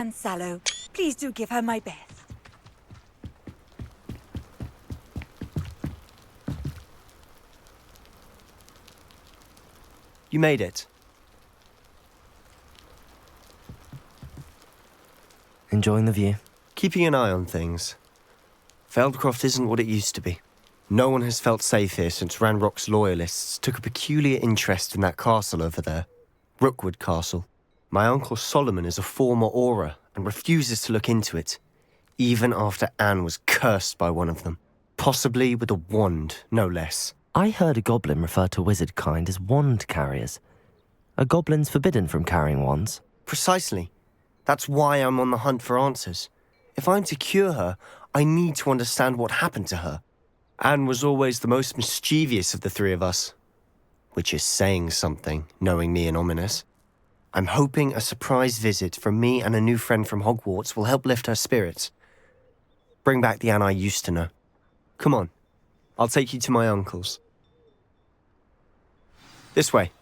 And Sallow, please do give her my best. You made it. Enjoying the view? Keeping an eye on things. Feldcroft isn't what it used to be. No one has felt safe here since Ranrock's loyalists took a peculiar interest in that castle over there. Rookwood Castle. My uncle Solomon is a former Auror and refuses to look into it, even after Anne was cursed by one of them. Possibly with a wand, no less. I heard a goblin refer to wizard kind as wand carriers. Are goblins forbidden from carrying wands? Precisely. That's why I'm on the hunt for answers. If I'm to cure her, I need to understand what happened to her. Anne was always the most mischievous of the three of us. Which is saying something, knowing me and Ominous. I'm hoping a surprise visit from me and a new friend from Hogwarts will help lift her spirits. Bring back the Anne I used to know. Come on, I'll take you to my uncle's. This way.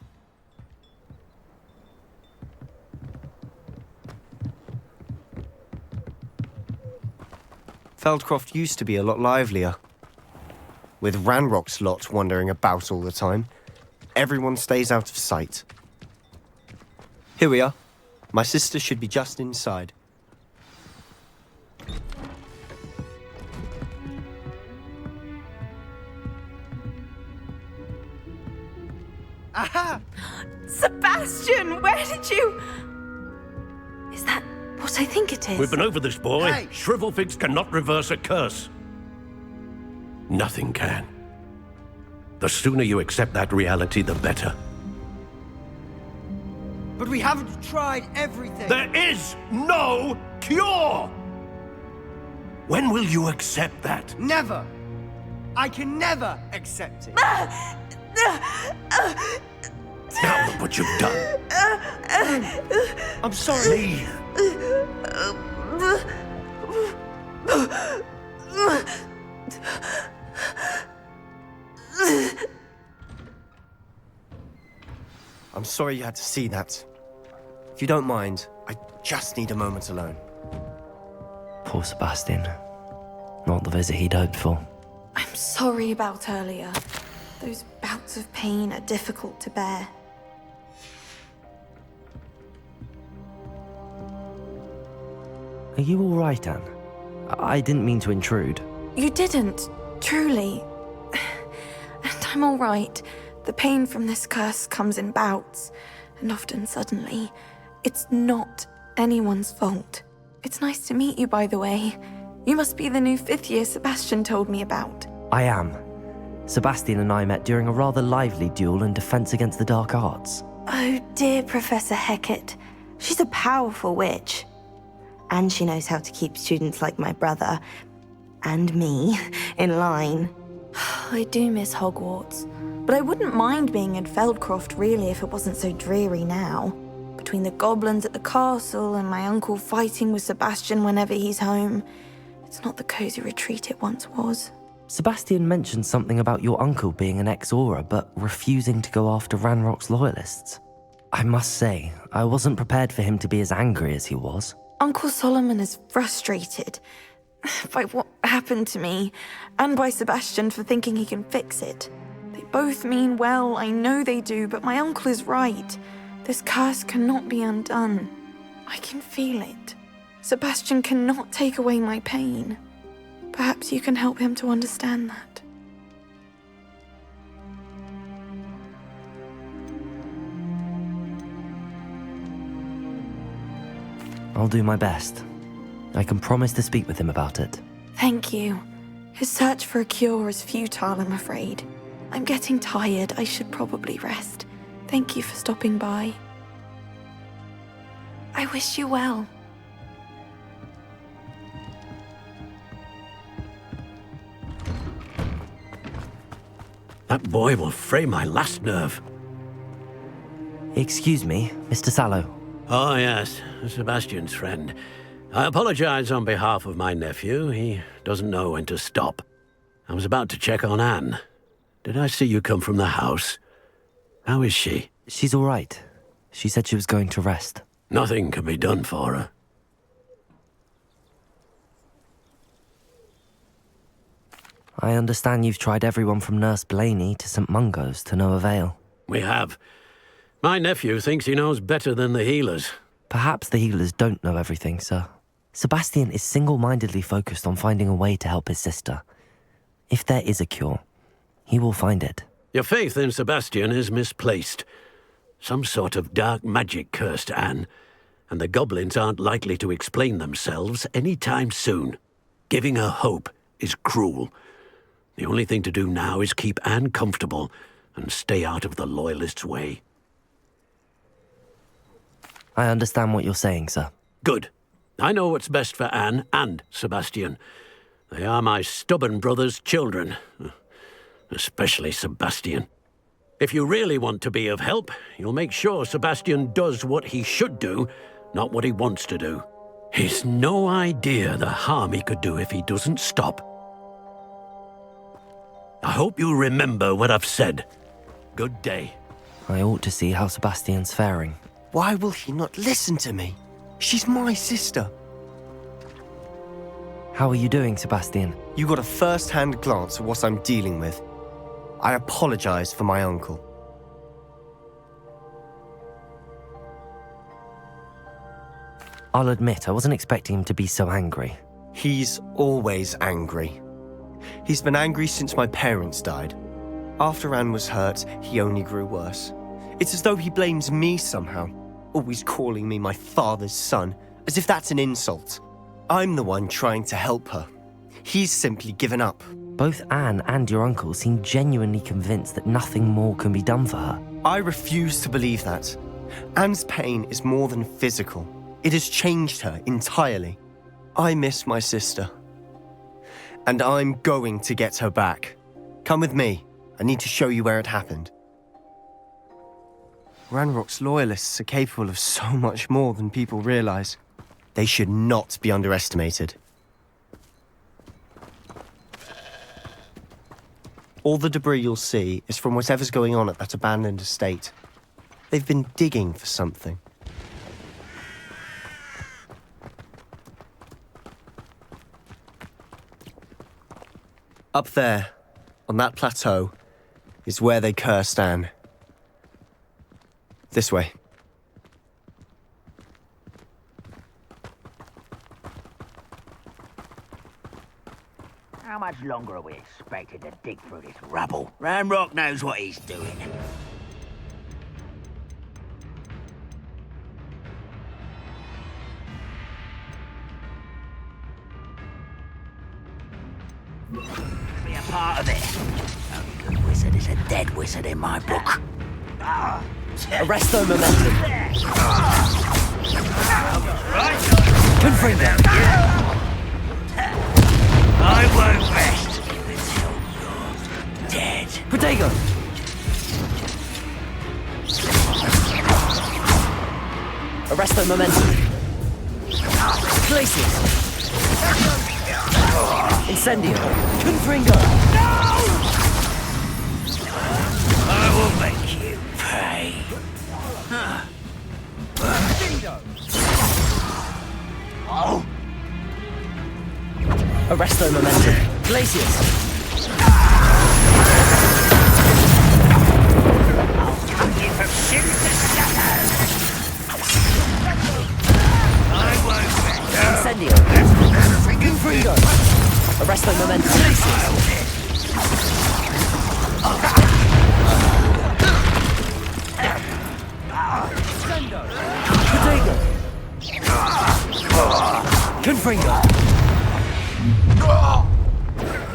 Feldcroft used to be a lot livelier. With Ranrock's lot wandering about all the time, everyone stays out of sight. Here we are. My sister should be just inside. Aha! Sebastian, where did you... Is that what I think it is? We've been over this, boy. Hey! Shrivelfigs cannot reverse a curse. Nothing can. The sooner you accept that reality, the better. But we haven't tried everything. There is no cure! When will you accept that? Never. I can never accept it. Now look what you've done. I'm sorry. Leave. I'm sorry you had to see that. If you don't mind, I just need a moment alone. Poor Sebastian. Not the visit he'd hoped for. I'm sorry about earlier. Those bouts of pain are difficult to bear. Are you all right, Anne? I didn't mean to intrude. You didn't, truly. And I'm all right. The pain from this curse comes in bouts, and often suddenly. It's not anyone's fault. It's nice to meet you, by the way. You must be the new fifth year Sebastian told me about. I am. Sebastian and I met during a rather lively duel in Defense Against the Dark Arts. Oh dear, Professor Hecat. She's a powerful witch. And she knows how to keep students like my brother, and me, in line. I do miss Hogwarts, but I wouldn't mind being in Feldcroft really if it wasn't so dreary now. Between the goblins at the castle and my uncle fighting with Sebastian whenever he's home, it's not the cozy retreat it once was. Sebastian mentioned something about your uncle being an ex-Auror, but refusing to go after Ranrock's loyalists. I must say, I wasn't prepared for him to be as angry as he was. Uncle Solomon is frustrated by what happened to me, and by Sebastian for thinking he can fix it. They both mean well, I know they do, but my uncle is right. This curse cannot be undone. I can feel it. Sebastian cannot take away my pain. Perhaps you can help him to understand that. I'll do my best. I can promise to speak with him about it. Thank you. His search for a cure is futile, I'm afraid. I'm getting tired. I should probably rest. Thank you for stopping by. I wish you well. That boy will fray my last nerve. Excuse me, Mr. Sallow. Oh, yes, Sebastian's friend. I apologize on behalf of my nephew. He doesn't know when to stop. I was about to check on Anne. Did I see you come from the house? How is she? She's all right. She said she was going to rest. Nothing can be done for her. I understand you've tried everyone from Nurse Blaney to St. Mungo's to no avail. We have. My nephew thinks he knows better than the healers. Perhaps the healers don't know everything, sir. Sebastian is single-mindedly focused on finding a way to help his sister. If there is a cure, he will find it. Your faith in Sebastian is misplaced. Some sort of dark magic cursed Anne, and the goblins aren't likely to explain themselves any time soon. Giving her hope is cruel. The only thing to do now is keep Anne comfortable and stay out of the Loyalists' way. I understand what you're saying, sir. Good. I know what's best for Anne and Sebastian. They are my stubborn brother's children. Especially Sebastian. If you really want to be of help, you'll make sure Sebastian does what he should do, not what he wants to do. He's no idea the harm he could do if he doesn't stop. I hope you remember what I've said. Good day. I ought to see how Sebastian's faring. Why will he not listen to me? She's my sister. How are you doing, Sebastian? You got a first-hand glance at what I'm dealing with. I apologize for my uncle. I'll admit, I wasn't expecting him to be so angry. He's always angry. He's been angry since my parents died. After Anne was hurt, he only grew worse. It's as though he blames me somehow, always calling me my father's son, as if that's an insult. I'm the one trying to help her. He's simply given up. Both Anne and your uncle seem genuinely convinced that nothing more can be done for her. I refuse to believe that. Anne's pain is more than physical. It has changed her entirely. I miss my sister. And I'm going to get her back. Come with me. I need to show you where it happened. Ranrock's loyalists are capable of so much more than people realize. They should not be underestimated. All the debris you'll see is from whatever's going on at that abandoned estate. They've been digging for something. Up there, on that plateau, is where they cursed Anne. This way. How much longer are we expected to dig through this rubble? Ranrock knows what he's doing. Be a part of it. Only good wizard is a dead wizard in my book. Arresto momentum. Confirm them. I won't rest until you're dead. Protego. Arresto momentum. Glacius. Incendio. Confringo. I will make you pay. Oh. Arresto momentum. Glacius. I'll you from shins to shadows. I won't rest. Incendio. Confringo. Arresto momentum. Glacius. Protego. Confringo.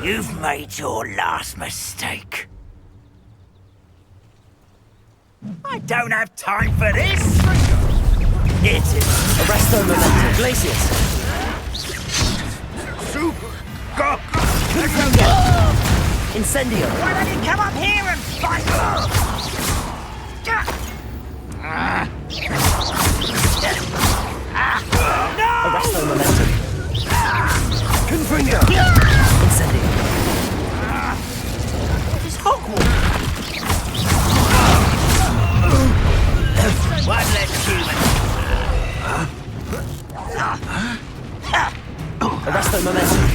You've made your last mistake. I don't have time for this. Hit it. Arresto momentum. Glacius. Super Gok. Incendio. Why don't you come up here and fight? No! Arresto momentum. Confringo. Incendio. It's Hogwarts. One less human. Arresto momentum.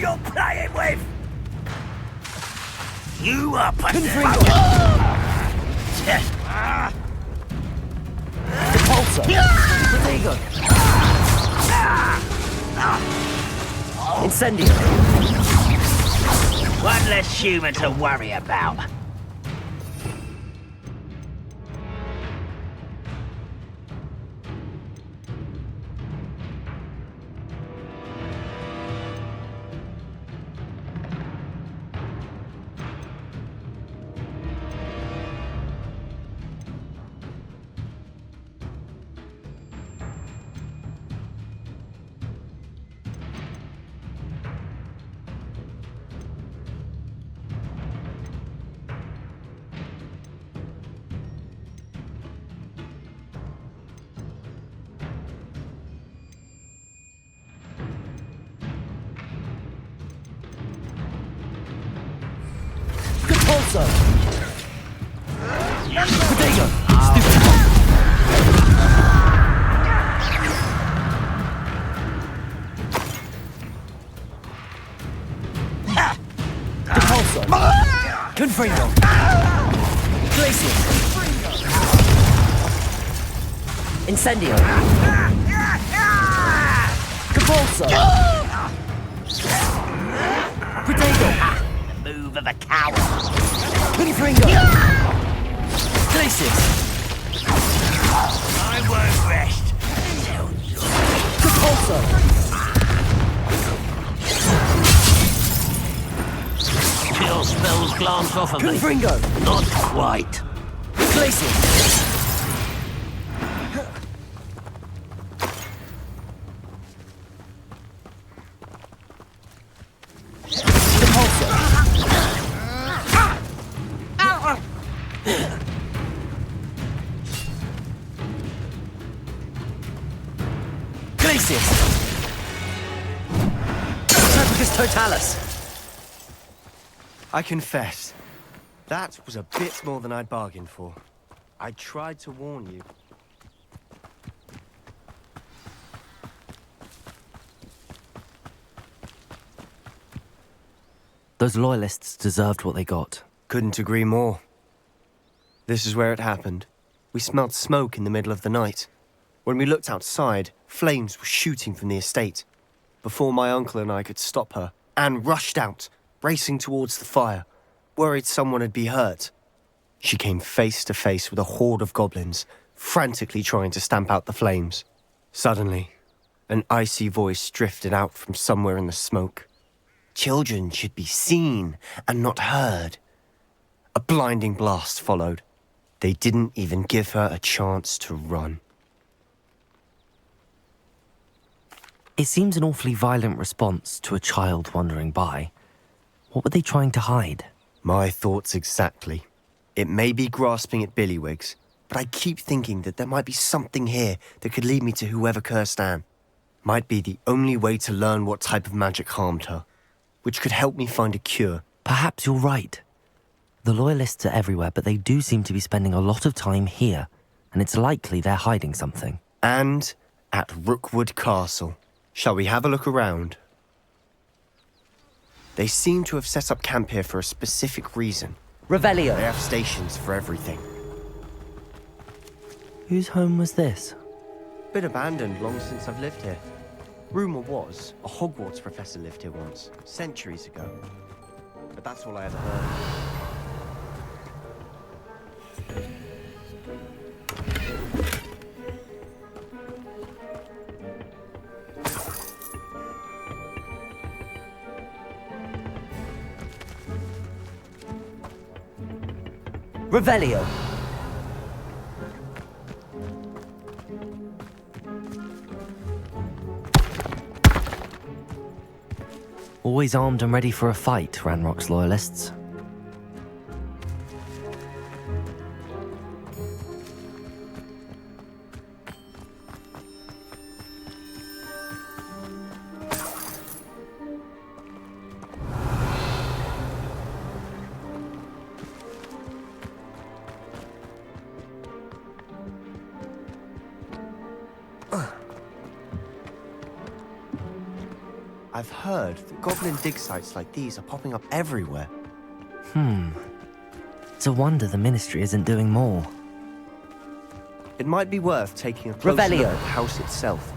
you're playing with? You are pathetic. Repulsor! Protego! Incendio! One less human to worry about. Repulsor! Protego! Stupid! Repulsor! Confringo! Glacius! Incendio! Repulsor! Protego! Move of a coward. Confringo! Glacius! I won't rest until you're... Repulsor! Chill spells glance off of me. Confringo! Not quite. Glacius! Repulsor! Glacius! Serpicus totalis! I confess, that was a bit more than I'd bargained for. I tried to warn you. Those loyalists deserved what they got. Couldn't agree more. This is where it happened. We smelled smoke in the middle of the night. When we looked outside, flames were shooting from the estate. Before my uncle and I could stop her, Anne rushed out, racing towards the fire, worried someone had been hurt. She came face to face with a horde of goblins, frantically trying to stamp out the flames. Suddenly, an icy voice drifted out from somewhere in the smoke. Children should be seen and not heard. A blinding blast followed. They didn't even give her a chance to run. It seems an awfully violent response to a child wandering by. What were they trying to hide? My thoughts exactly. It may be grasping at billywhigs, but I keep thinking that there might be something here that could lead me to whoever cursed Anne. Might be the only way to learn what type of magic harmed her, which could help me find a cure. Perhaps you're right. The loyalists are everywhere, but they do seem to be spending a lot of time here, and it's likely they're hiding something. And at Rookwood Castle. Shall we have a look around? They seem to have set up camp here for a specific reason. Revelio! They have stations for everything. Whose home was this? Been abandoned long since I've lived here. Rumour was, a Hogwarts professor lived here once, centuries ago. But that's all I ever heard. Revelio! Always armed and ready for a fight, Ranrock's loyalists. I've heard that goblin dig sites like these are popping up everywhere. It's a wonder the Ministry isn't doing more. It might be worth taking a closer look Revelio. at the house itself.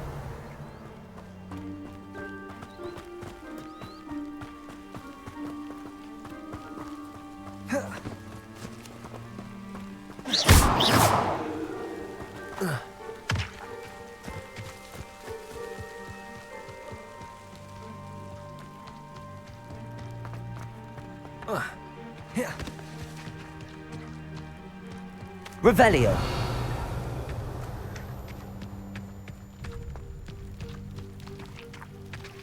Revelio.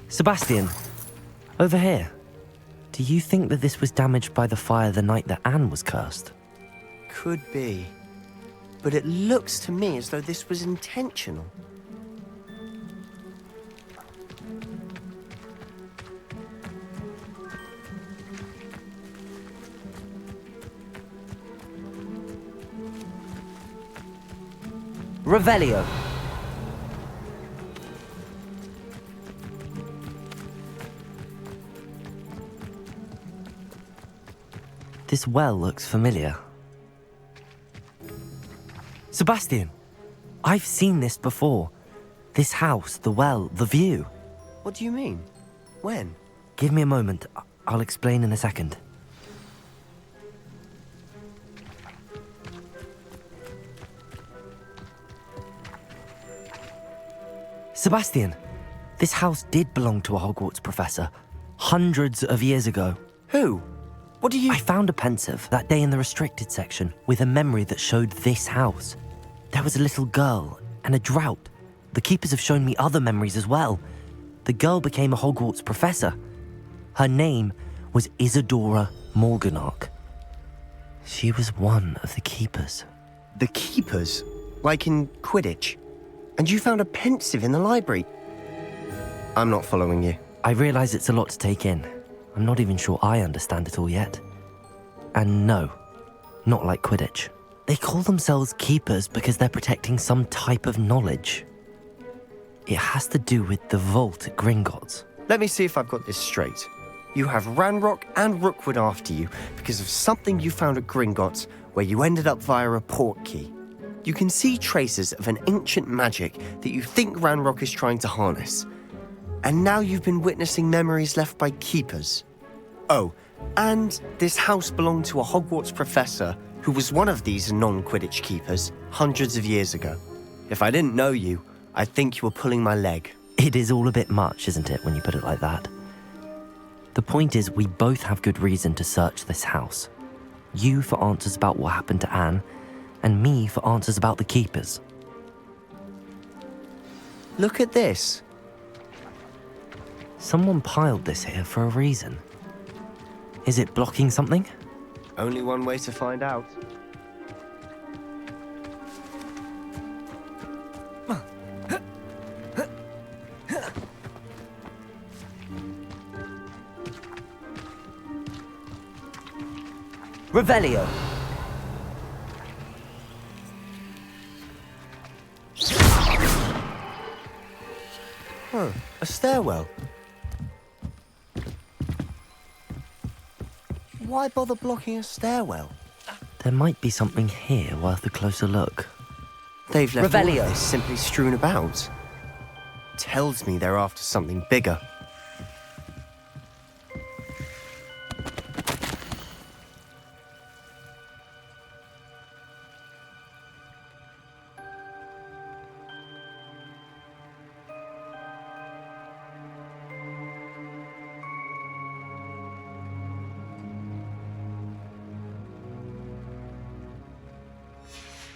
Sebastian, over here. Do you think that this was damaged by the fire the night that Anne was cursed? Could be. But it looks to me as though this was intentional. Revelio. This well looks familiar. Sebastian, I've seen this before. This house, the well, the view. What do you mean? When? Give me a moment. I'll explain in a second. Sebastian, this house did belong to a Hogwarts professor, hundreds of years ago. Who? What do you... I found a pensive that day in the restricted section with a memory that showed this house. There was a little girl and a drought. The keepers have shown me other memories as well. The girl became a Hogwarts professor. Her name was Isadora Morganach. She was one of the keepers. The keepers? Like in Quidditch? And you found a pensive in the library? I'm not following you. I realize it's a lot to take in. I'm not even sure I understand it all yet. And no, not like Quidditch. They call themselves keepers because they're protecting some type of knowledge. It has to do with the vault at Gringotts. Let me see if I've got this straight. You have Ranrock and Rookwood after you because of something you found at Gringotts where you ended up via a port key. You can see traces of an ancient magic that you think Ranrock is trying to harness. And now you've been witnessing memories left by keepers. Oh, and this house belonged to a Hogwarts professor who was one of these non-Quidditch keepers hundreds of years ago. If I didn't know you, I'd think you were pulling my leg. It is all a bit much, isn't it, when you put it like that? The point is, we both have good reason to search this house. You for answers about what happened to Anne, and me for answers about the keepers. Look at this. Someone piled this here for a reason. Is it blocking something? Only one way to find out. Revelio. A stairwell. Why bother blocking a stairwell? There might be something here worth a closer look. They've left all of Revelio. this simply strewn about. Tells me they're after something bigger.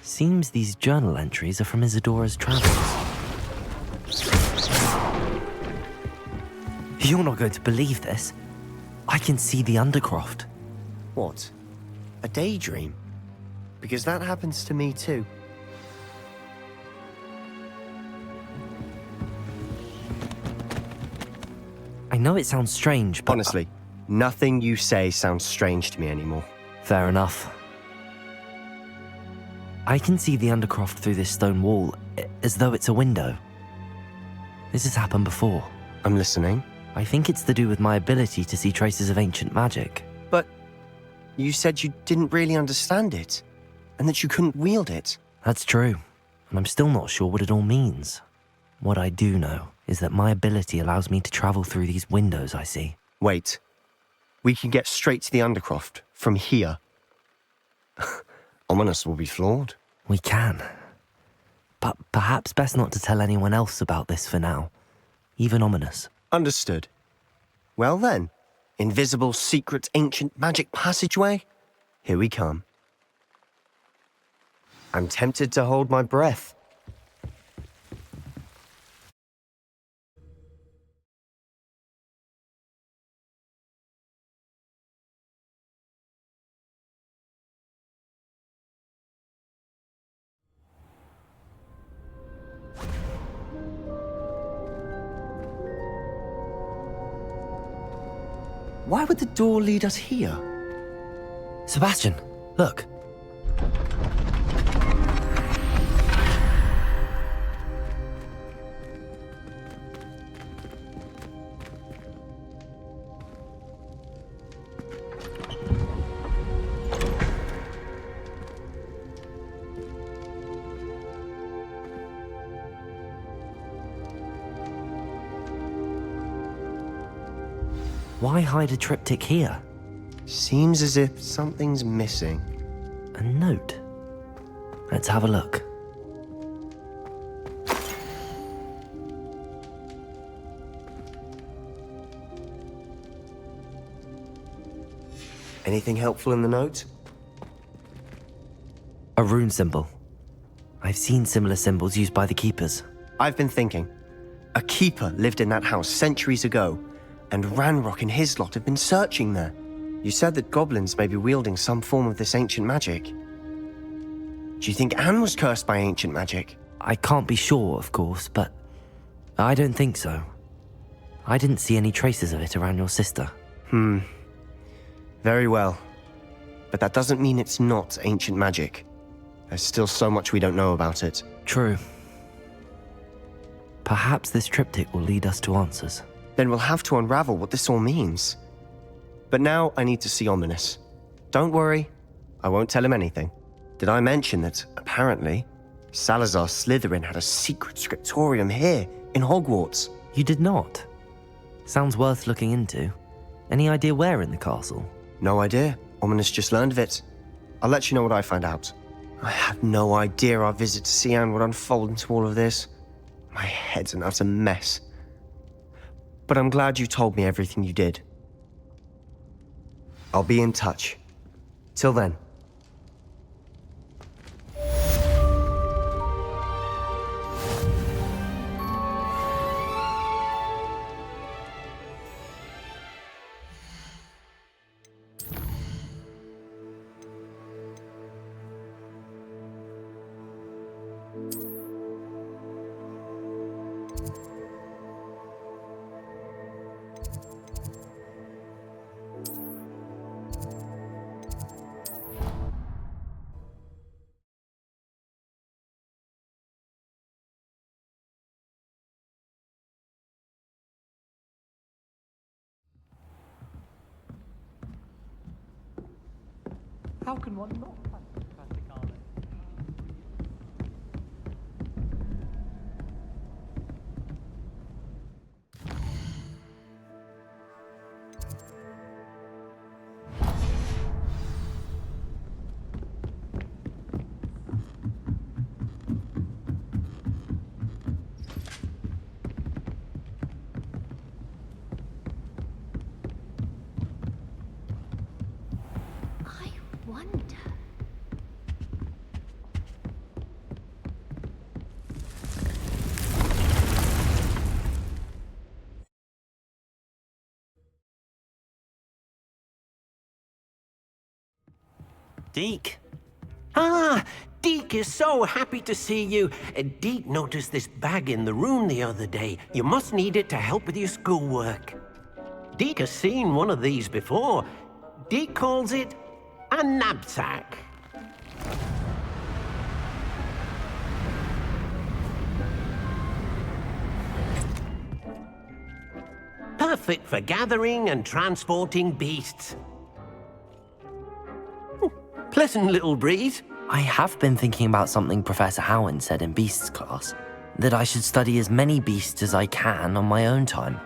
Seems these journal entries are from Isadora's travels. You're not going to believe this. I can see the Undercroft. What? A daydream? Because that happens to me too. I know it sounds strange, but... Honestly, nothing you say sounds strange to me anymore. Fair enough. I can see the Undercroft through this stone wall, as though it's a window. This has happened before. I'm listening. I think it's to do with my ability to see traces of ancient magic. But you said you didn't really understand it, and that you couldn't wield it. That's true, and I'm still not sure what it all means. What I do know is that my ability allows me to travel through these windows I see. Wait. We can get straight to the Undercroft from here. Ominous will be flawed. We can. But perhaps best not to tell anyone else about this for now. Even Ominous. Understood. Well then, invisible, secret, ancient magic passageway? Here we come. I'm tempted to hold my breath. Why would the door lead us here? Sebastian, look. Why hide a triptych here? Seems as if something's missing. A note. Let's have a look. Anything helpful in the note? A rune symbol. I've seen similar symbols used by the keepers. I've been thinking. A keeper lived in that house centuries ago, and Ranrock and his lot have been searching there. You said that goblins may be wielding some form of this ancient magic. Do you think Anne was cursed by ancient magic? I can't be sure, of course, but I don't think so. I didn't see any traces of it around your sister. Very well. But that doesn't mean it's not ancient magic. There's still so much we don't know about it. True. Perhaps this triptych will lead us to answers. Then we'll have to unravel what this all means. But now I need to see Ominous. Don't worry, I won't tell him anything. Did I mention that, apparently, Salazar Slytherin had a secret scriptorium here, in Hogwarts? You did not? Sounds worth looking into. Any idea where in the castle? No idea. Ominous just learned of it. I'll let you know what I find out. I had no idea our visit to see Anne would unfold into all of this. My head's an utter mess. But I'm glad you told me everything you did. I'll be in touch. Till then. How can one not fantastic armor? Deke! Ah, Deke is so happy to see you. Deke noticed this bag in the room the other day. You must need it to help with your schoolwork. Deke has seen one of these before. Deke calls it a knapsack. perfect for gathering and transporting beasts. Pleasant little breeze. I have been thinking about something Professor Howard said in Beasts class, that I should study as many beasts as I can on my own time.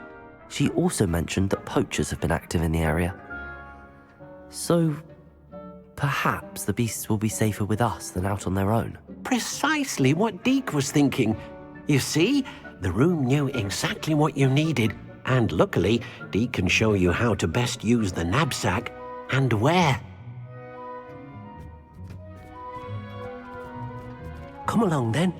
She also mentioned that poachers have been active in the area. So, perhaps the beasts will be safer with us than out on their own. Precisely what Deke was thinking. You see, the room knew exactly what you needed, and luckily, Deke can show you how to best use the knapsack and where. Come along then.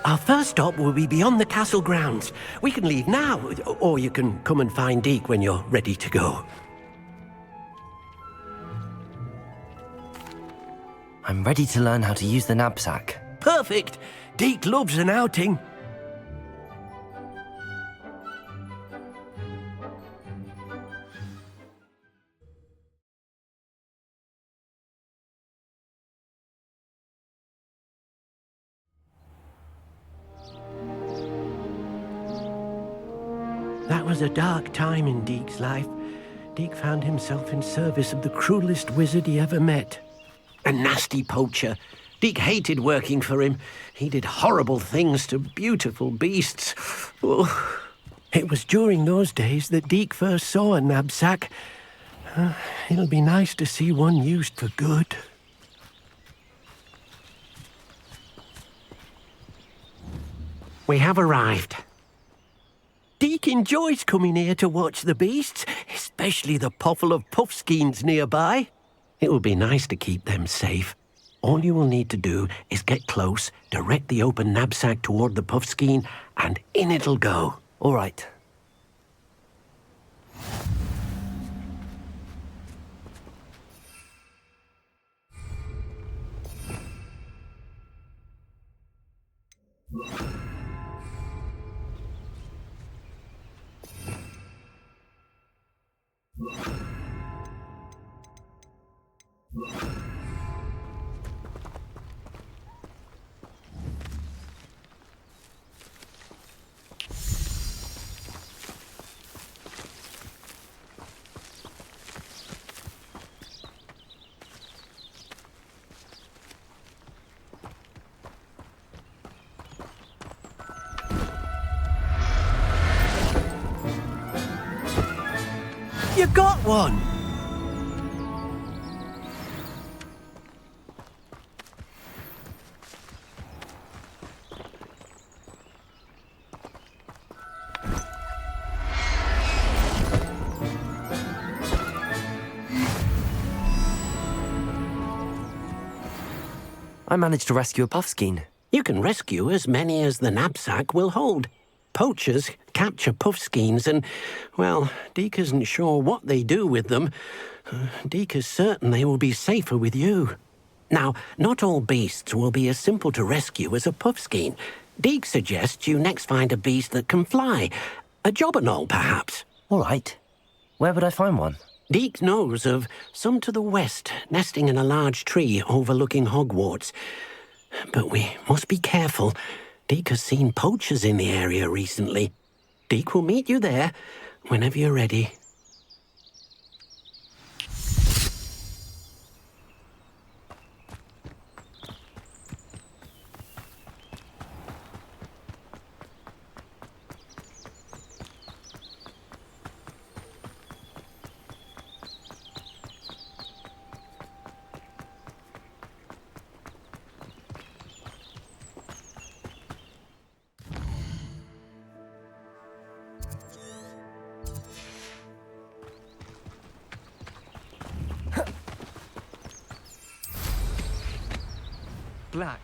Our first stop will be beyond the castle grounds. We can leave now, or you can come and find Deke when you're ready to go. I'm ready to learn how to use the knapsack. Perfect! Deke loves an outing. That was a dark time in Deke's life. Deke found himself in service of the cruelest wizard he ever met. A nasty poacher. Deke hated working for him. He did horrible things to beautiful beasts. Oh. It was during those days that Deke first saw a knapsack. It'll be nice to see one used for good. We have arrived. Deke enjoys coming here to watch the beasts, especially the potful of puffskeins nearby. It will be nice to keep them safe. All you will need to do is get close, direct the open knapsack toward the puffskein, and in it'll go. All right. You got one! I managed to rescue a puffskein. You can rescue as many as the knapsack will hold. Poachers capture puffskeins and, well, Deke isn't sure what they do with them. Deke is certain they will be safer with you. Now, not all beasts will be as simple to rescue as a puffskein. Deke suggests you next find a beast that can fly. A jobberknoll, perhaps. All right. Where would I find one? Deke knows of some to the west, nesting in a large tree overlooking Hogwarts. But we must be careful. Deke has seen poachers in the area recently. Deke will meet you there whenever you're ready. Black.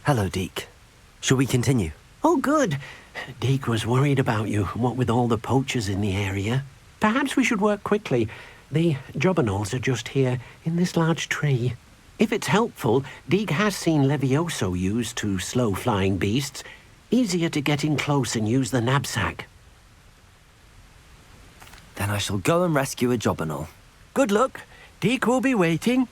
Hello, Deke. Shall we continue? Oh, good. Deke was worried about you, what with all the poachers in the area. Perhaps we should work quickly. The jobberknolls are just here, in this large tree. If it's helpful, Deke has seen Levioso used to slow flying beasts. Easier to get in close and use the knapsack. Then I shall go and rescue a jobberknoll. Good luck. Deke will be waiting.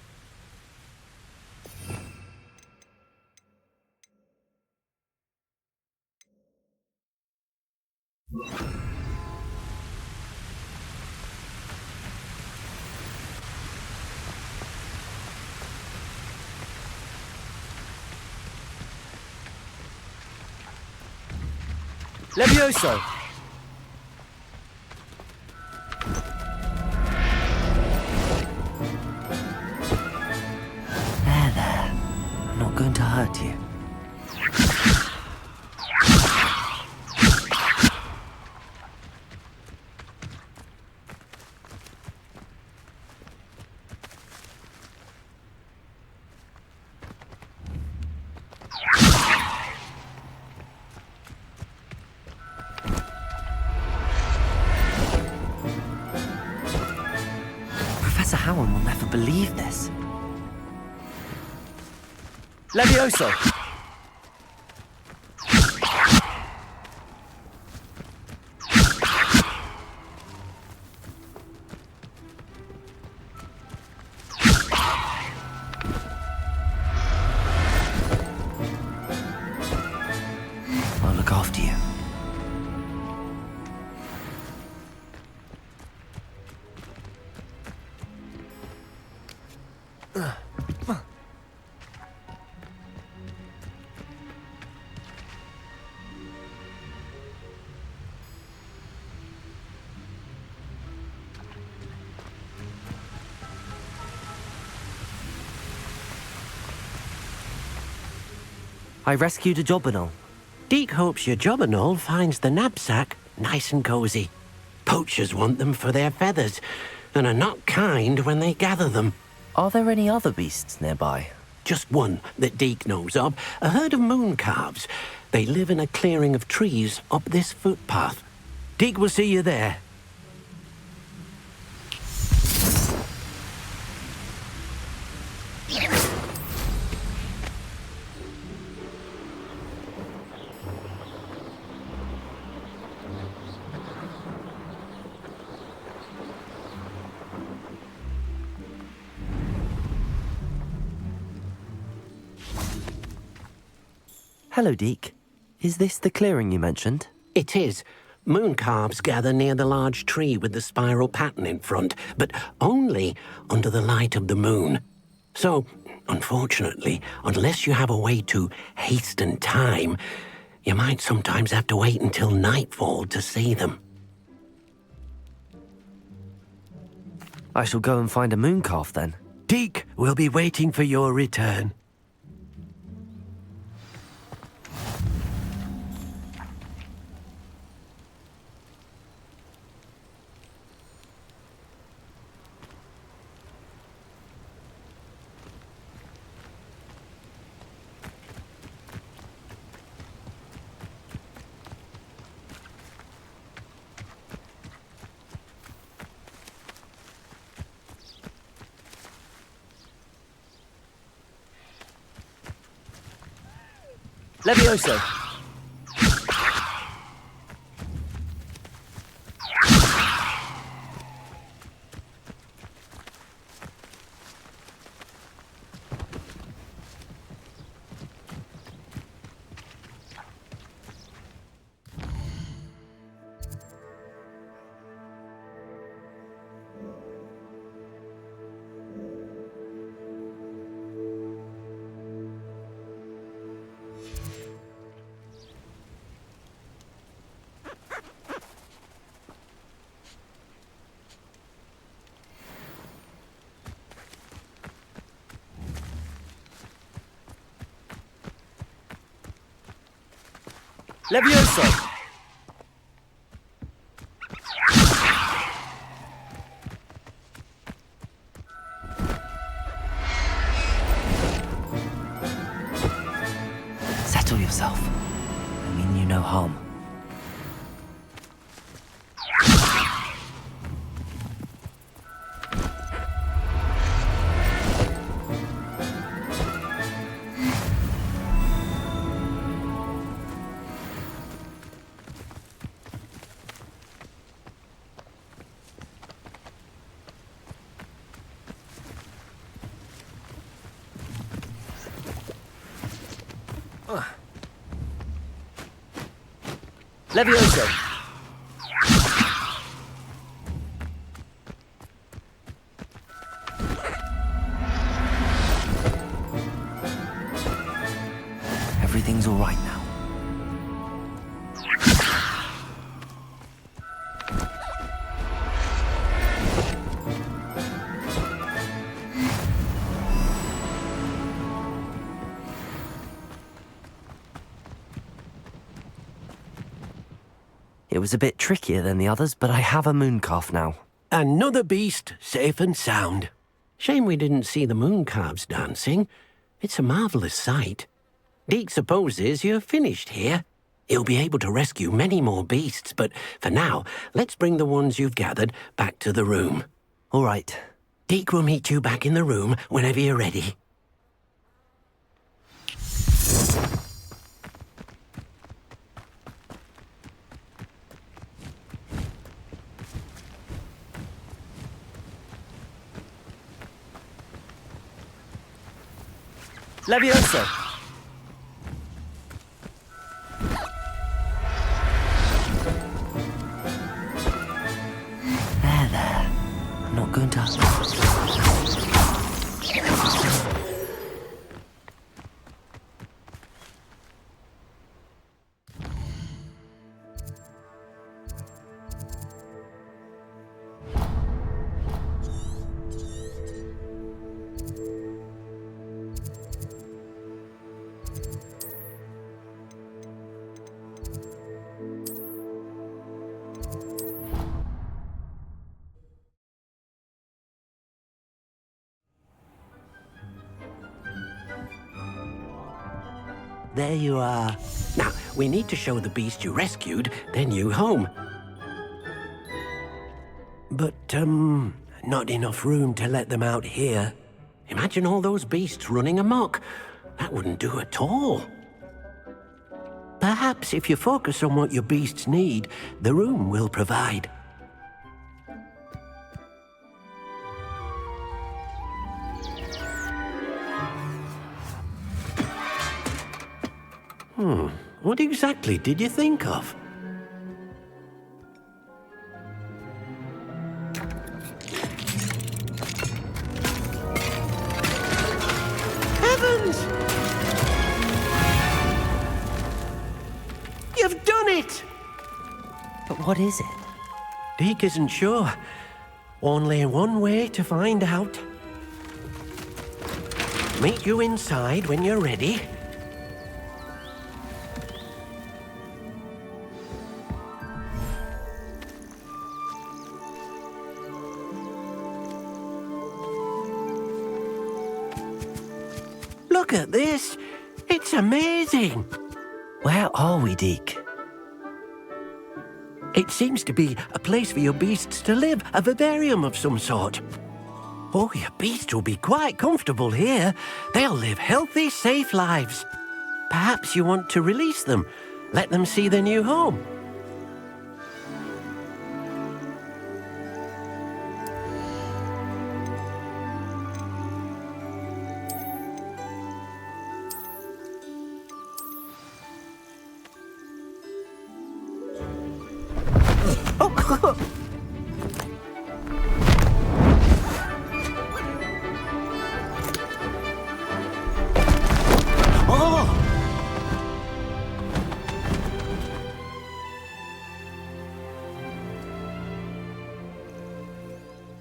Levioso! There. I'm not going to hurt you. Professor Howard will never believe this. Levioso! I'll look after you. I rescued a jobberknoll. Deke hopes your jobberknoll finds the knapsack nice and cozy. Poachers want them for their feathers, and are not kind when they gather them. Are there any other beasts nearby? Just one that Deke knows of, a herd of moon calves. They live in a clearing of trees up this footpath. Deke will see you there. Hello, Deke. Is this the clearing you mentioned? It is. Moon calves gather near the large tree with the spiral pattern in front, but only under the light of the moon. So, unfortunately, unless you have a way to hasten time, you might sometimes have to wait until nightfall to see them. I shall go and find a moon calf then. Deke will be waiting for your return. Levioso! Levioso! yourself. I mean you no harm. Levioso. Everything's all right now. It was a bit trickier than the others, but I have a mooncalf now. Another beast, safe and sound. Shame we didn't see the mooncalves dancing. It's a marvellous sight. Deke supposes you're finished here. He'll be able to rescue many more beasts, but for now, let's bring the ones you've gathered back to the room. All right. Deke will meet you back in the room whenever you're ready. Levioso. There. I'm not going to... There you are. Now, we need to show the beast you rescued their new home. But, not enough room to let them out here. Imagine all those beasts running amok. That wouldn't do at all. Perhaps if you focus on what your beasts need, the room will provide. What exactly did you think of? Heavens! You've done it! But what is it? Deke isn't sure. Only one way to find out. Meet you inside when you're ready. Look at this! It's amazing! Where are we, Deke? It seems to be a place for your beasts to live, a vivarium of some sort. Oh, your beasts will be quite comfortable here. They'll live healthy, safe lives. Perhaps you want to release them, let them see their new home.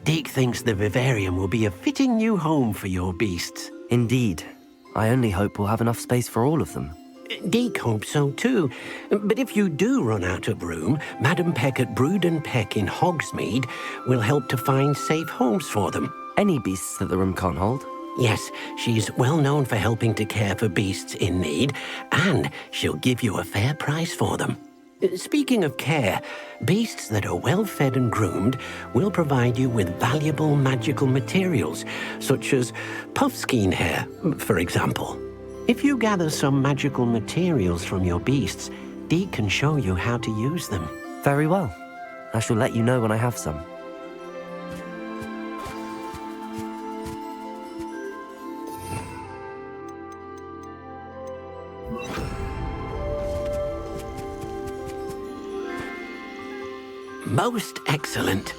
Deke thinks the vivarium will be a fitting new home for your beasts. Indeed. I only hope we'll have enough space for all of them. Deke hopes so too. But if you do run out of room, Madam Peck at Brood and Peck in Hogsmeade will help to find safe homes for them. Any beasts that the room can't hold? Yes, she's well known for helping to care for beasts in need, and she'll give you a fair price for them. Speaking of care, beasts that are well fed and groomed will provide you with valuable magical materials, such as puffskein hair, for example. If you gather some magical materials from your beasts, Dee can show you how to use them. Very well. I shall let you know when I have some. Most excellent.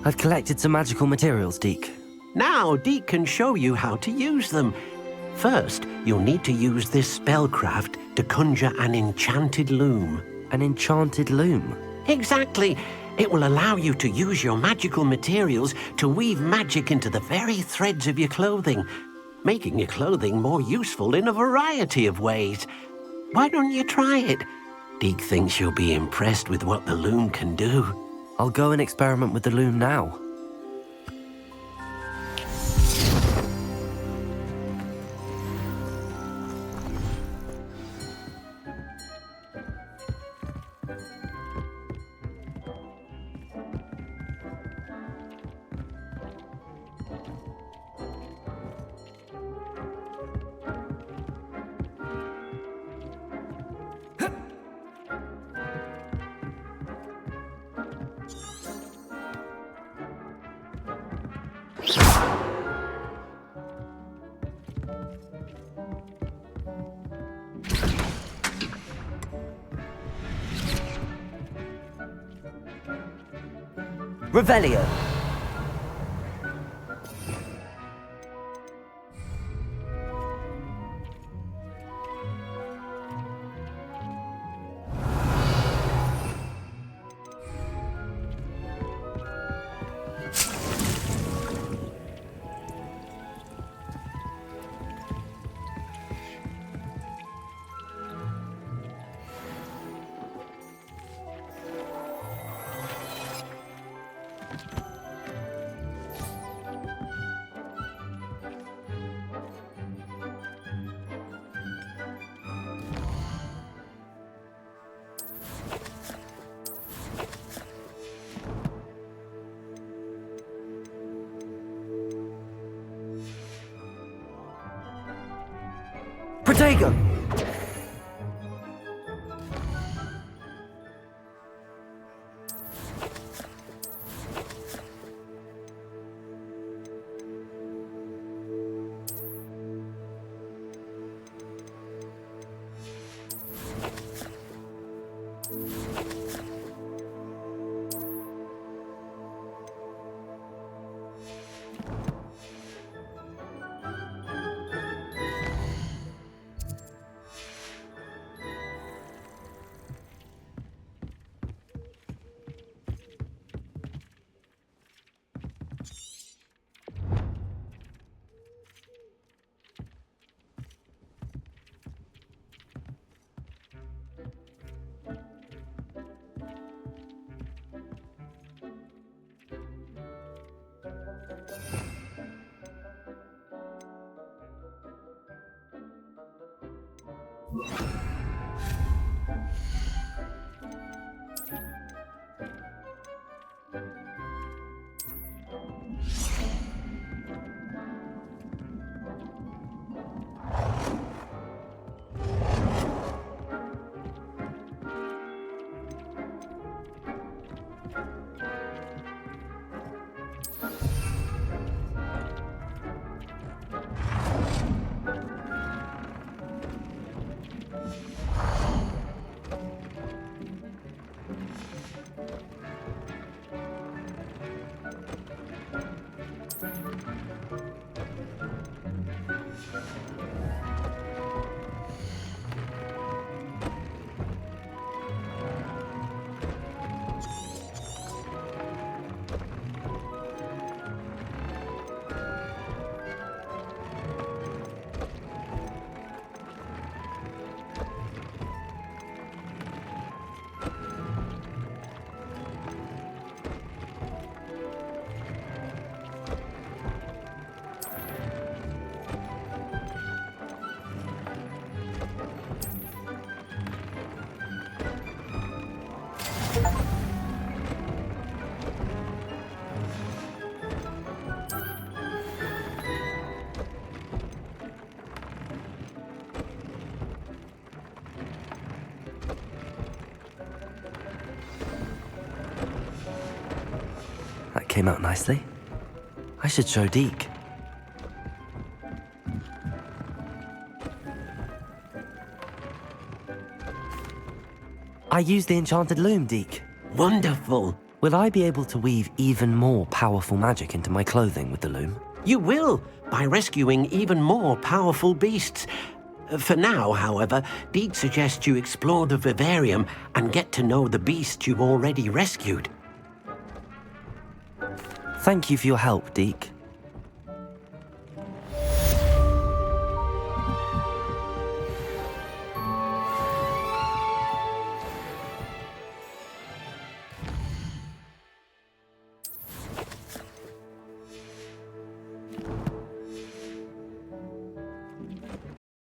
I've collected some magical materials, Deke. Now Dee can show you how to use them. First, you'll need to use this spellcraft to conjure an enchanted loom. An enchanted loom? Exactly. It will allow you to use your magical materials to weave magic into the very threads of your clothing, making your clothing more useful in a variety of ways. Why don't you try it? Deke thinks you'll be impressed with what the loom can do. I'll go and experiment with the loom now. Revelio. Protego! That came out nicely. I should show Deke. I used the enchanted loom, Deke. Wonderful. Will I be able to weave even more powerful magic into my clothing with the loom? You will, by rescuing even more powerful beasts. For now, however, Deke suggests you explore the vivarium and get to know the beast you've already rescued. Thank you for your help, Deke.